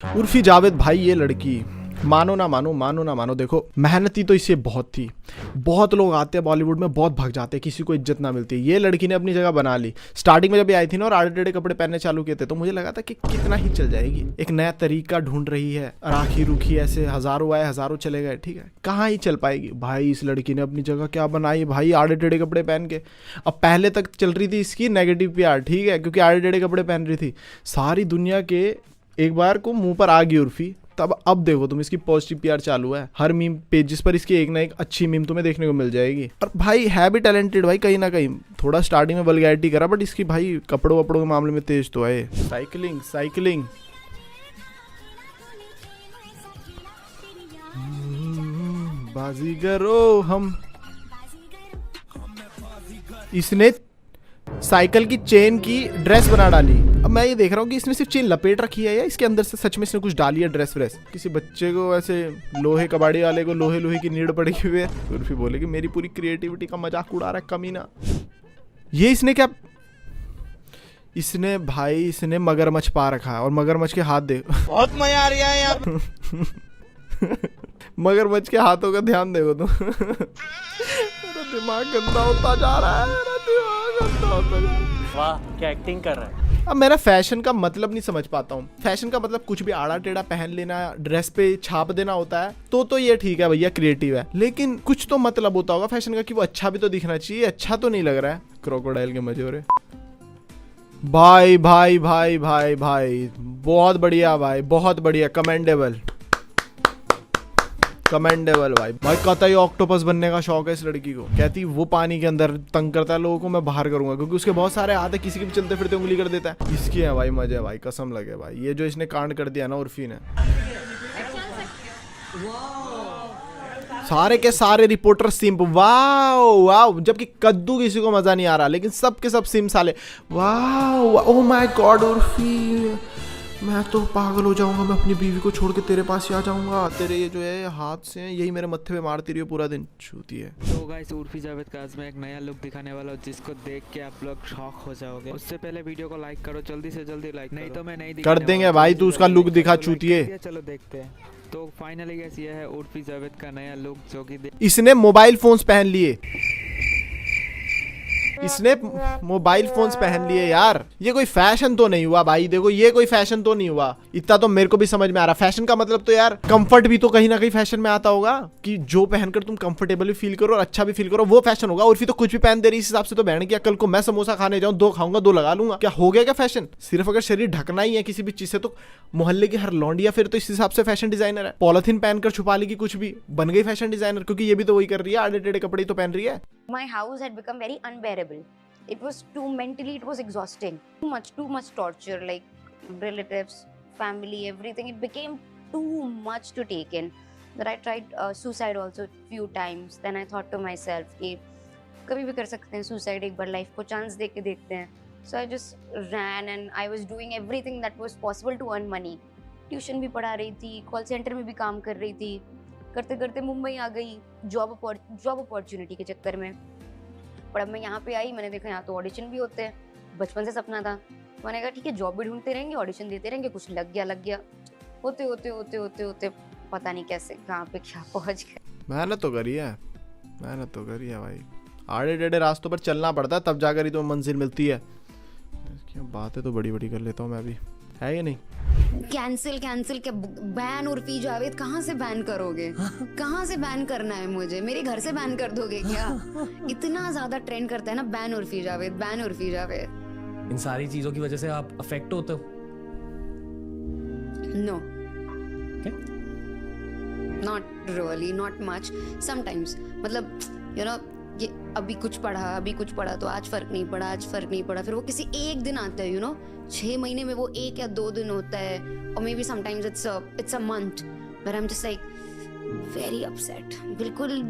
उर्फी जावेद भाई, ये लड़की मानो ना मानो, मानो ना मानो, देखो मेहनती तो इससे बहुत थी। बहुत लोग आते हैं बॉलीवुड में, बहुत भाग जाते हैं, किसी को इज्जत ना मिलती। ये लड़की ने अपनी जगह बना ली। स्टार्टिंग में जब ये आई थी ना और आड़े टेढ़े कपड़े पहनने चालू किए थे तो मुझे लगा था कि कितना ही चल जाएगी, एक नया तरीका ढूंढ रही है। राखी रूखी ऐसे हजारों आए हजारों चले गए, ठीक है, कहाँ ही चल पाएगी भाई। इस लड़की ने अपनी जगह क्या बनाई भाई, आड़े टेढ़े कपड़े पहन के। अब पहले तक चल रही थी इसकी नेगेटिव PR, ठीक है, क्योंकि आड़े टेढ़े कपड़े पहन रही थी। सारी दुनिया के एक बार को मुंह पर आ गई उर्फी, तब अब देखो तुम इसकी पॉजिटिव PR चालू है। हर मीम पेजेस पर इसकी एक ना एक अच्छी मीम तुम्हें देखने को मिल जाएगी। और भाई है भी टैलेंटेड भाई, कहीं ना कहीं थोड़ा स्टार्टिंग में वल्गैरिटी करा, बट इसकी भाई कपड़ों वपड़ों के मामले में तेज तो है। साइकिलिंग साइकिलिंग बाजीगरो हम। इसने साइकिल की चेन की ड्रेस बना डाली। अब मैं ये देख रहा हूँ कि इसने सिर्फ चेन लपेट रखी है या इसके अंदर से सच में इसने कुछ डाली है, ड्रेस व्रेस। किसी बच्चे को ऐसे लोहे कबाड़ी वाले को लोहे लोहे की नीड पड़ी हुई है, उर्फी बोले कि मेरी पूरी क्रिएटिविटी का मजाक उड़ा रहा है कमीना। ये इसने क्या, इसने भाई इसने मगरमच्छ पा रखा है और मगरमच्छ के हाथ देख, बहुत मजा आ रहा है यार। मगरमच्छ के हाथों का ध्यान देखो तुम। मेरा दिमाग गंदा होता जा रहा है, मेरा दिमाग गंदा होता जा रहा है। वाह क्या एक्टिंग कर रहा है। अब मेरा फैशन का मतलब नहीं समझ पाता हूँ। फैशन का मतलब कुछ भी आड़ा टेढ़ा पहन लेना, ड्रेस पे छाप देना होता है तो ये ठीक है भैया, क्रिएटिव है, लेकिन कुछ तो मतलब होता होगा फैशन का कि वो अच्छा भी तो दिखना चाहिए। अच्छा तो नहीं लग रहा है। क्रोकोडाइल के मजे हो रहे भाई भाई भाई भाई भाई, बहुत बढ़िया भाई, बहुत बढ़िया, कमेंडेबल कमेंडेबल भाई। भाई कतई ऑक्टोपस बनने का शौक है इस लड़की को। कहती वो पानी के अंदर तंग करता है लोगों को, मैं बाहर करूंगा, क्योंकि उसके बहुत सारे हाथ है, किसी के भी चलते फिरते उंगली कर देता है। इसकी है भाई मजे भाई, कसम लगे भाई। ये जो इसने कांड कर दिया ना उर्फी ने, सारे के सारे रिपोर्टर सिम्प, वाह वाह, जबकि कद्दू किसी को मजा नहीं आ रहा, लेकिन सब के सब सिम साले, वाह ओह माय गॉड उर्फी, मैं तो पागल हो जाऊंगा, मैं अपनी बीवी को छोड़ के तेरे पास ही आ जाऊंगा। तेरे ये जो है हाथ से यही मेरे मत्थे पे मारती रही हो पूरा दिन, छूती है। तो गाइस उर्फी जावेद का आज मैं एक नया लुक दिखाने वाला हूँ, जिसको देख के आप लोग शॉक हो जाओगे। उससे पहले वीडियो को लाइक करो, जल्दी से जल्दी लाइक, नहीं तो मैं नहीं कर देंगे भाई, तू उसका लुक दिखा चूतिए। चलो देखते हैं। तो फाइनली गाइस ये है उर्फी जावेद का नया लुक, जो कि इसने मोबाइल फोन्स पहन लिए, इसने मोबाइल फोन्स पहन लिए यार। ये कोई फैशन तो नहीं हुआ भाई, देखो ये कोई फैशन तो नहीं हुआ। इतना तो मेरे को भी समझ में आ रहा। फैशन का मतलब तो यार कंफर्ट भी तो कहीं ना कहीं फैशन में आता होगा, कि जो पहनकर तुम कंफर्टेबल भी फील करो और अच्छा भी फील करो, वो फैशन होगा। उर्फी तो कुछ भी पहन दे रही, इस हिसाब से तो बहन किया। कल को मैं समोसा खाने जाऊं, 2 खाऊंगा 2 लगा लूंगा, क्या हो गया क्या फैशन? सिर्फ अगर शरीर ढकना ही है किसी भी चीज से, तो मोहल्ले की हर लौंडिया फिर तो इस हिसाब से फैशन डिजाइनर है। पॉलिथीन पहनकर छुपा लेगी कुछ भी, बन गई फैशन डिजाइनर, क्योंकि ये भी तो वही कर रही है, आड़े टेढ़े कपड़े तो पहन रही है। My house had become very unbearable. It was too mentally, it was exhausting. Too much torture, like relatives, family, everything. It became too much to take in. That I tried suicide also few times. Then I thought to myself कि कभी भी कर सकते हैं suicide, एक बार life को chance दे के देखते हैं. So I just ran and I was doing everything that was possible to earn money. Tuition भी पढ़ा रही थी, call center में भी काम कर रही थी. करते करते मुंबई आ गई जॉब अपॉर्चुनिटी के चक्कर में। पर अब मैं यहाँ पे आई, मैंने देखा यहाँ तो ऑडिशन भी होते हैं, बचपन से सपना था। मैंने कहा ठीक है, जॉब भी ढूंढते रहेंगे, ऑडिशन देते रहेंगे, कुछ लग गया। होते होते होते होते होते पता नहीं कैसे कहाँ पे क्या पहुँच गए। मेहनत तो करी है भाई। आड़े टेढ़े रास्तों पर चलना पड़ता है, तब जाकर ही तो मंजिल मिलती है। बातें तो बड़ी बड़ी कर लेता हूँ मैं भी, है या नहीं? कैंसिल के बैन उर्फी जावेद, कहाँ से बैन करोगे? कहाँ से बैन करना है मुझे? मेरे घर से बैन कर दोगे क्या? इतना ज्यादा ट्रेंड करता है ना बैन उर्फी जावेद, बैन उर्फी जावेद। इन सारी चीजों की वजह से आप अफेक्ट होते हो? No, not really, not much, sometimes. मतलब यू नो, ये अभी कुछ पढ़ा तो आज फर्क नहीं पड़ा, फिर वो किसी एक दिन आता है, 6 महीने में वो 1 या 2 दिन होता है, और may be sometimes it's a month, but I am just like very upset. बिल्कुल,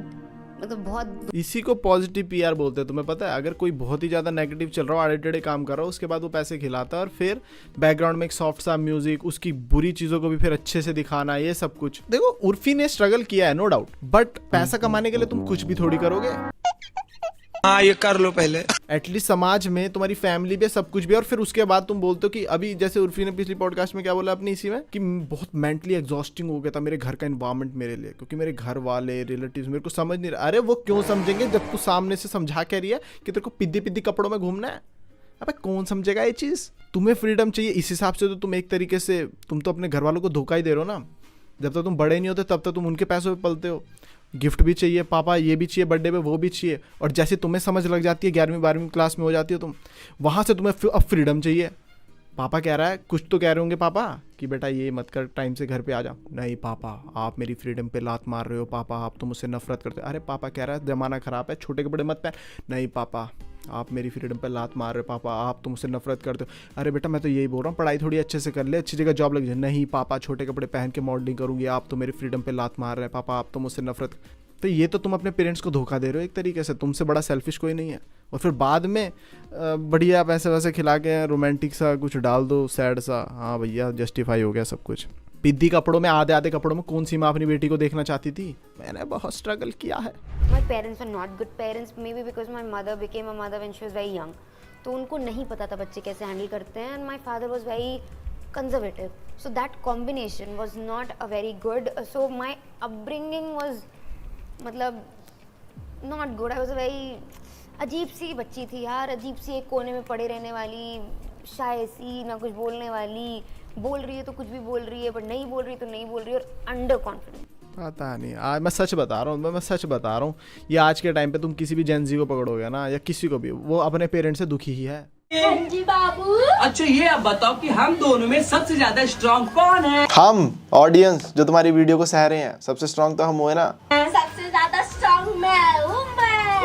मतलब बहुत। इसी को पॉजिटिव PR बोलते हैं, तुम्हें पता है? अगर कोई बहुत ही ज्यादा नेगेटिव चल रहा हो, आड़े टेढ़े काम कर रहा हो, उसके बाद वो पैसे खिलाता है और फिर बैकग्राउंड में एक सॉफ्ट सा म्यूजिक, उसकी बुरी चीजों को भी फिर अच्छे से दिखाना, ये सब कुछ। देखो उर्फी ने स्ट्रगल किया है, नो डाउट, बट पैसा कमाने के लिए तुम कुछ भी थोड़ी करोगे। हाँ ये कर लो पहले। एटलीस्ट समाज में तुम्हारी फैमिली पे सब कुछ भी है, और फिर उसके बाद तुम बोलते हो कि अभी जैसे उर्फी ने पिछली पॉडकास्ट में क्या बोला अपनी इसी में कि बहुत मेंटली एग्जॉस्टिंग हो गया था मेरे घर का एनवायरनमेंट मेरे लिए, क्योंकि मेरे घर वाले रिलेटिव्स मेरे को समझ नहीं रहे। अरे वो क्यों समझेंगे जब तू सामने से समझा कह रही है कि तेरे को पिद्दी पिद्दी कपड़ों में घूमना है। अबे कौन समझेगा ये चीज़। तुम्हें फ्रीडम चाहिए, इस हिसाब से तो तुम एक तरीके से तुम तो अपने घर वालों को धोखा ही दे रहे हो ना। जब तक तुम बड़े नहीं होते तब तक तुम उनके पैसों पे पलते हो। गिफ्ट भी चाहिए पापा, ये भी चाहिए बर्थडे पे, वो भी चाहिए। और जैसे तुम्हें समझ लग जाती है 11वीं 12वीं क्लास में हो जाती हो तुम, वहाँ से तुम्हें अब फ्रीडम चाहिए। पापा कह रहा है, कुछ तो कह रहे होंगे पापा कि बेटा ये मत कर, टाइम से घर पे आ जा। नहीं पापा आप मेरी फ्रीडम पे लात मार रहे हो, पापा आप तो मुझसे नफरत करते हो। अरे पापा कह रहा है ज़माना ख़राब है, छोटे कपड़े मत पहन। नहीं पापा आप मेरी फ्रीडम पे लात मार रहे हो, पापा आप तो मुझसे नफरत करते हो। अरे बेटा मैं तो यही बोल रहा हूँ पढ़ाई थोड़ी अच्छे से कर ले, अच्छी जगह जॉब लग जाए। नहीं पापा छोटे कपड़े पहन के मॉडलिंग करूँगी, आप तो मेरी फ्रीडम पे लात मार रहे हैं, पापा आप तो मुझसे नफरत। तो ये तो तुम अपने पेरेंट्स को धोखा दे रहे हो एक तरीके से, तुमसे बड़ा सेल्फिश कोई नहीं है। और फिर बाद में बढ़िया पैसे वैसे खिला के रोमांटिक सा कुछ डाल दो, सैड सा, हाँ भैया जस्टिफाई हो गया सब कुछ। पिद्दी कपड़ों में, आधे आधे कपड़ों में कौन सी माँ अपनी बेटी को देखना चाहती थी। मैंने बहुत स्ट्रगल किया है। My parents were not good parents, maybe because my mother became a mother when she was very young. तो उनको नहीं पता था बच्चे कैसे हैंडल करते हैं, and my father was very conservative. So that combination was not a very good. So my upbringing was मतलब not good. I was a very अजीब सी बच्ची थी यार, अजीब सी एक कोने में पड़े रहने वाली, शाय सी, ना कुछ बोलने वाली, बोल रही है तो कुछ भी बोल रही है, पर नहीं बोल रही तो नहीं बोल रही, और अंडर कॉन्फिडेंट। पता नहीं, आज मैं सच बता रहा हूँ, मैं सच बता रहा हूँ। ये आज के टाइम पे तुम किसी भी जेनजी को पकड़ोगे ना, या किसी को भी, वो अपने पेरेंट्स से दुखी ही है। जी बाबू। अच्छा ये आप बताओ कि हम दोनों में सबसे ज्यादा स्ट्रॉन्ग कौन है? हम ऑडियंस जो तुम्हारी वीडियो को सह रहे हैं, सबसे स्ट्रॉन्ग तो हम हुए ना। सबसे ज्यादा स्ट्रॉन्ग मैं हूँ।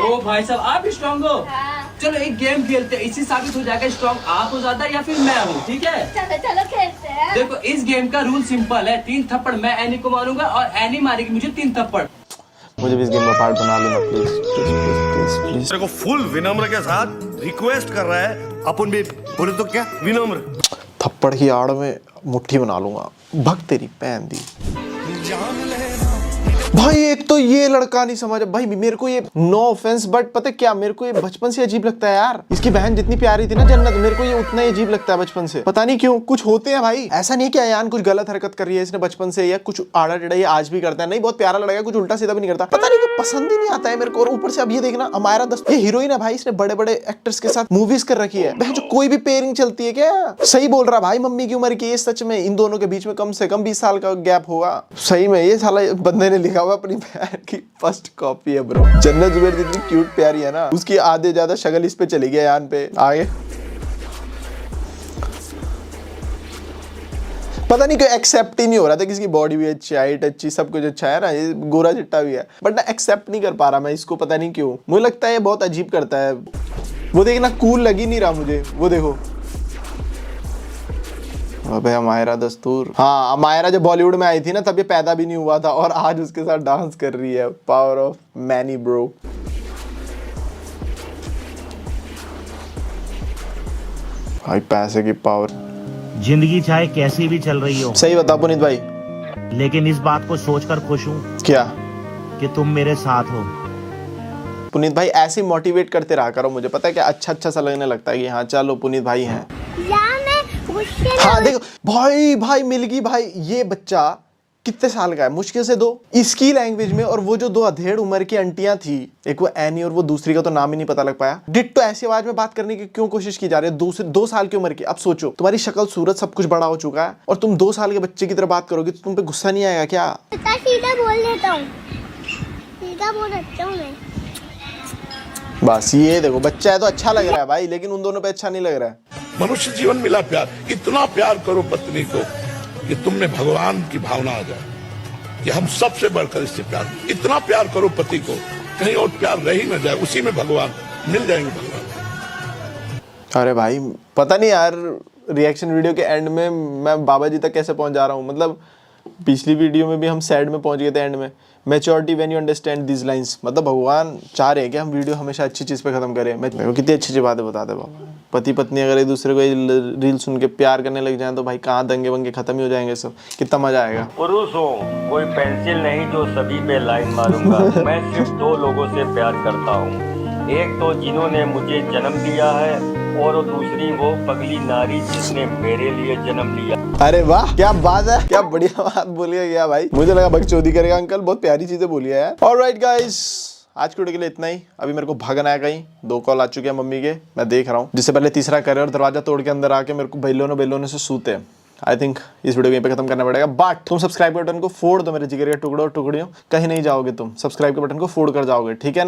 ओ भाई साहब आप स्ट्रॉन्ग हो? हाँ। चलो एक गेम खेलते हैं, इससे साबित हो जाएगा स्ट्रॉन्ग आप हो ज्यादा या फिर मैं हूँ, ठीक है? चलो चलो खेलते हैं। देखो इस गेम का रूल सिंपल है, 3 थप्पड़ मैं एनी को मारूंगा और एनी मारेगी मुझे 3 थप्पड़। मुझे भी इस गेम में पार्ट बना लेना प्लीज प्लीज प्लीज प्लीज। तेरे को फुल विनम्र के साथ रिक्वेस्ट कर रहा है, अपन भी बोले तो क्या विनम्र। थप्पड़ की आड़ में मुट्ठी बना लूंगा, भग तेरी पैन दी। भाई एक तो ये लड़का नहीं समझ भाई, मेरे को ये नो ऑफेंस बट पता क्या, मेरे को ये बचपन से अजीब लगता है यार। इसकी बहन जितनी प्यारी थी ना जन्नत, मेरे को ये उतना ही अजीब लगता है बचपन से, पता नहीं क्यों। कुछ होते हैं भाई, ऐसा नहीं कि अयान कुछ गलत हरकत कर रही है इसने बचपन से, या कुछ आड़ा टेढ़ा ये आज भी करता है, नहीं बहुत प्यारा लड़का, कुछ उल्टा सीधा भी नहीं करता, पता नहीं क्यों पसंद ही नहीं आता है मेरे को। और ऊपर से अब ये देखना अमायरा दस्त, ये हीरोइन है भाई, इसने बड़े बड़े एक्टर्स के साथ मूवीज कर रखी है। बहन जो कोई भी पेयरिंग चलती है क्या, सही बोल रहा भाई, मम्मी की उम्र की ये, सच में इन दोनों के बीच में कम से कम 20 साल का गैप होगा सही में। ये साला बंदे ने लिखा हुआ अपनी बहन की फर्स्ट कॉपी है ब्रो। जन्नत जुबैर जितनी क्यूट प्यारी है ना, उसकी आधे ज्यादा शक्ल इस पे चली गई यान पे। आगे पता नहीं क्यों एक्सेप्ट ही नहीं हो रहा था, किसकी बॉडी भी अच्छी, हाइट अच्छी, सब कुछ अच्छा है ना, ये गोरा चिट्टा भी है, बट ना एक्सेप्ट नहीं कर पा रहा मैं इसको, पता नहीं क्यों। मुझे लगता है ये बहुत अजीब करता है। वो देखना कूल लग ही नहीं रहा मुझे, वो देखो। अबे अमायरा दस्तूर, हाँ अमायरा जब बॉलीवुड में आई थी ना तब ये पैदा भी नहीं हुआ था, और आज उसके साथ डांस कर रही है। Power of many bro. भाई पैसे की पावर। जिंदगी चाहे कैसी भी चल रही हो, सही बता पुनीत भाई, लेकिन इस बात को सोचकर खुश हूँ क्या कि तुम मेरे साथ हो। पुनीत भाई ऐसे मोटिवेट करते रहा करो, मुझे पता है क्या अच्छा अच्छा सा लगने लगता है कि हाँ चलो पुनीत भाई हैं। हाँ देखो भाई, भाई मिल गई भाई। ये बच्चा कितने साल का है, मुश्किल से 2 इसकी लैंग्वेज में, और वो जो 2 अधेड़ उम्र की आंटियां थी, एक वो एनी और वो दूसरी का तो नाम ही नहीं पता लग पाया, डिट्टो ऐसी आवाज में बात करने की क्यों कोशिश की जा रही है। 2 साल की उम्र की। अब सोचो तुम्हारी शक्ल सूरत सब कुछ बड़ा हो चुका है, और तुम 2 साल के बच्चे की तरह बात करोगे तो तुम पे गुस्सा नहीं आएगा क्या? सीधा बोल लेता हूँ, सीधा बोल अच्छा हूँ मैं। बस ये देखो, बच्चा है तो अच्छा लग रहा है भाई, लेकिन उन दोनों पे अच्छा नहीं लग रहा है। मनुष्य जीवन मिला प्यार, इतना प्यार करो पत्नी को कि तुमने भगवान की भावना आ जाए कि हम सबसे बढ़कर इससे प्यार, इतना प्यार करो पति को कहीं और प्यार रह ही न जाए, उसी में भगवान मिल जाएंगे भगवान। अरे भाई पता नहीं यार, रिएक्शन वीडियो के एंड में मैं बाबा जी तक कैसे पहुंच जा रहा हूँ। मतलब पिछली वीडियो में भी हम सैड में पहुंच गए थे एंड में। Maturity when you understand these lines, मतलब भगवान चाह रहे हैं कि हम वीडियो हमेशा अच्छी चीज़ पे खत्म करें। मैं कितनी अच्छी अच्छी बातें बताते बाबा। पति पत्नी अगर एक दूसरे को रील सुन के प्यार करने लग जाए तो भाई कहाँ दंगे वंगे खत्म ही हो जाएंगे सब, कितना मजा आएगा। पुरुष हो कोई पेंसिल नहीं जो सभी पे लाइन मारूंगा, मैं सिर्फ 2 लोगों से प्यार करता हूँ, एक तो जिन्होंने मुझे जन्म दिया है और दूसरी वो पगली नारी जिसने मेरे लिए जन्म लिया। अरे वाह, क्या बात है, क्या बढ़िया बात बोली है क्या भाई। मुझे लगा बकचोदी करेगा अंकल, बहुत प्यारी चीजें बोली है यार। ऑलराइट गाइस, आज के वीडियो के लिए इतना ही। अभी मेरे को भागना है कहीं, 2 कॉल आ चुके हैं मम्मी के, मैं देख रहा हूँ। जिससे पहले तीसरा करे और दरवाजा तोड़ के अंदर आके मेरे को बेलोने से सूते हैं। आई थिंक इस वीडियो को यहीं पे खत्म करना पड़ेगा। बट तुम सब्सक्राइब के बटन को फोड़ दो मेरे जिगर के टुकड़ों और टुकड़ियों, कहीं नहीं जाओगे तुम, सब्सक्राइब के बटन को फोड़ कर जाओगे, ठीक है।